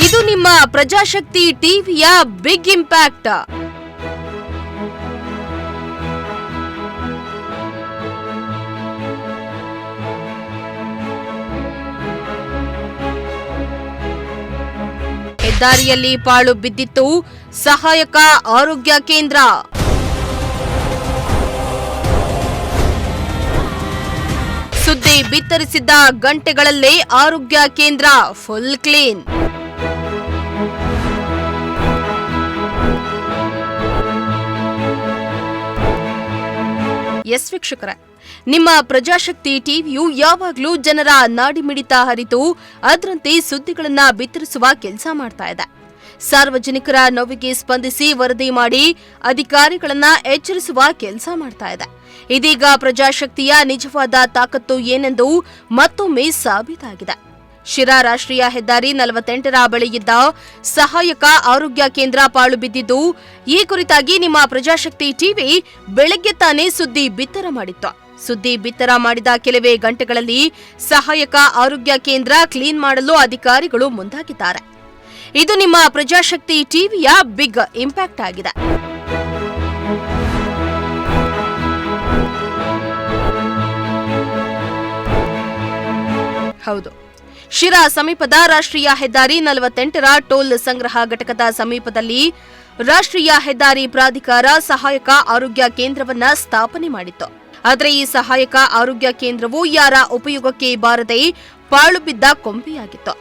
ಇದು ನಿಮ್ಮ ಪ್ರಜಾಶಕ್ತಿ ಟಿವಿಯ ಬಿಗ್ ಇಂಪ್ಯಾಕ್ಟ್. ಹೆದ್ದಾರಿಯಲ್ಲಿ ಪಾಳು ಬಿದ್ದಿತ್ತು ಸಹಾಯಕ ಆರೋಗ್ಯ ಕೇಂದ್ರ. ಸುದ್ದಿ ಬಿತ್ತರಿಸಿದ್ದ ಗಂಟೆಗಳಲ್ಲೇ ಆರೋಗ್ಯ ಕೇಂದ್ರ ಫುಲ್ ಕ್ಲೀನ್. ಎಸ್ ವೀಕ್ಷಕರೇ, ನಿಮ್ಮ ಪ್ರಜಾಶಕ್ತಿ ಟಿವಿಯು ಯಾವಾಗಲೂ ಜನರ ನಾಡಿಮಿಡಿತ ಹರಿತು ಅದರಂತೆ ಸುದ್ದಿಗಳನ್ನ ಬಿತ್ತರಿಸುವ ಕೆಲಸ ಮಾಡ್ತಾ ಇದೆ. ಸಾರ್ವಜನಿಕರ ನೋವಿಗೆ ಸ್ಪಂದಿಸಿ ವರದಿ ಮಾಡಿ ಅಧಿಕಾರಿಗಳನ್ನ ಎಚ್ಚರಿಸುವ ಕೆಲಸ ಮಾಡ್ತಾ ಇದೆ. ಇದೀಗ ಪ್ರಜಾಶಕ್ತಿಯ ನಿಜವಾದ ತಾಕತ್ತು ಏನೆಂದು ಮತ್ತೊಮ್ಮೆ ಸಾಬೀತಾಗಿದೆ. ಶಿರಾ ರಾಷ್ಟ್ರೀಯ ಹೆದ್ದಾರಿ 48ರ ಬಳಿಯಿದ್ದ ಸಹಾಯಕ ಆರೋಗ್ಯ ಕೇಂದ್ರ ಪಾಳು ಬಿದ್ದಿದ್ದು, ಈ ಕುರಿತಾಗಿ ನಿಮ್ಮ ಪ್ರಜಾಶಕ್ತಿ ಟಿವಿ ಬೆಳಗ್ಗೆ ತಾನೇ ಸುದ್ದಿ ಬಿತ್ತರ ಮಾಡಿತ್ತು. ಸುದ್ದಿ ಬಿತ್ತರ ಮಾಡಿದ ಕೆಲವೇ ಗಂಟೆಗಳಲ್ಲಿ ಸಹಾಯಕ ಆರೋಗ್ಯ ಕೇಂದ್ರ ಕ್ಲೀನ್ ಮಾಡಲು ಅಧಿಕಾರಿಗಳು ಮುಂದಾಗಿದ್ದಾರೆ. ಇದು ನಿಮ್ಮ ಪ್ರಜಾಶಕ್ತಿ ಟಿವಿಯ ಬಿಗ್ ಇಂಪ್ಯಾಕ್ಟ್ ಆಗಿದೆ. ಹೌದು, ಶಿರಾ ಸಮೀಪದ ರಾಷ್ಟ್ರೀಯ ಹೆದ್ದಾರಿ 48ರ ಟೋಲ್ ಸಂಗ್ರಹ ಘಟಕದ ಸಮೀಪದಲ್ಲಿ ರಾಷ್ಟ್ರೀಯ ಹೆದ್ದಾರಿ ಪ್ರಾಧಿಕಾರ ಸಹಾಯಕ ಆರೋಗ್ಯ ಕೇಂದ್ರವನ್ನ ಸ್ಥಾಪನೆ ಮಾಡಿತ್ತು. ಆದರೆ ಈ ಸಹಾಯಕ ಆರೋಗ್ಯ ಕೇಂದ್ರವು ಯಾರ ಉಪಯೋಗಕ್ಕೆ ಬಾರದೆ ಪಾಳು ಬಿದ್ದ ಕೊಂಪೆಯಾಗಿತ್ತು.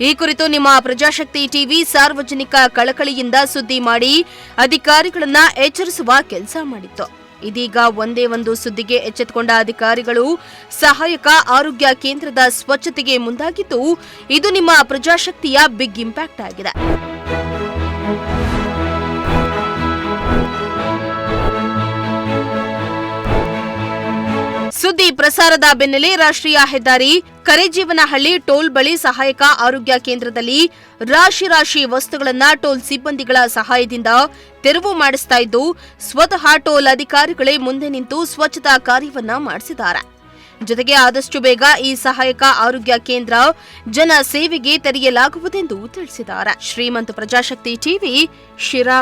ಈ ಕುರಿತು ನಿಮ್ಮ ಪ್ರಜಾಶಕ್ತಿ ಟಿವಿ ಸಾರ್ವಜನಿಕ ಕಳಕಳಿಯಿಂದ ಸುದ್ದಿ ಮಾಡಿ ಅಧಿಕಾರಿಗಳನ್ನ ಎಚ್ಚರಿಸುವ ಕೆಲಸ ಮಾಡಿತ್ತು. ಇದೀಗ ಒಂದೇ ಒಂದು ಸುದ್ದಿಗೆ ಎಚ್ಚೆತ್ತುಕೊಂಡ ಅಧಿಕಾರಿಗಳು ಸಹಾಯಕ ಆರೋಗ್ಯ ಕೇಂದ್ರದ ಸ್ವಚ್ಛತೆಗೆ ಮುಂದಾಗಿದ್ದು, ಇದು ನಿಮ್ಮ ಪ್ರಜಾಶಕ್ತಿಯ ಬಿಗ್ ಇಂಪ್ಯಾಕ್ಟ್ ಆಗಿದೆ. ಸುದ್ದಿ ಪ್ರಸಾರದ ಬೆನ್ನಲ್ಲೇ ರಾಷ್ಟ್ರೀಯ ಹೆದ್ದಾರಿ ಕರೇಜೀವನಹಳ್ಳಿ ಟೋಲ್ ಬಳಿ ಸಹಾಯಕ ಆರೋಗ್ಯ ಕೇಂದ್ರದಲ್ಲಿ ರಾಶಿ ವಸ್ತುಗಳನ್ನ ಟೋಲ್ ಸಿಬ್ಬಂದಿಗಳ ಸಹಾಯದಿಂದ ತೆರವು ಮಾಡಿಸ್ತಾ ಇದ್ದು, ಸ್ವತಃ ಟೋಲ್ ಅಧಿಕಾರಿಗಳೇ ಮುಂದೆ ನಿಂತು ಸ್ವಚ್ಛತಾ ಕಾರ್ಯವನ್ನ ಮಾಡಿಸಿದ್ದಾರೆ. ಜೊತೆಗೆ ಆದಷ್ಟು ಬೇಗ ಈ ಸಹಾಯಕ ಆರೋಗ್ಯ ಕೇಂದ್ರ ಜನ ಸೇವೆಗೆ ತೆರೆಯಲಾಗುವುದೆಂದು ತಿಳಿಸಿದ್ದಾರೆ. ಶ್ರೀಮಂತ ಪ್ರಜಾಶಕ್ತಿ ಟಿವಿ, ಶಿರಾ.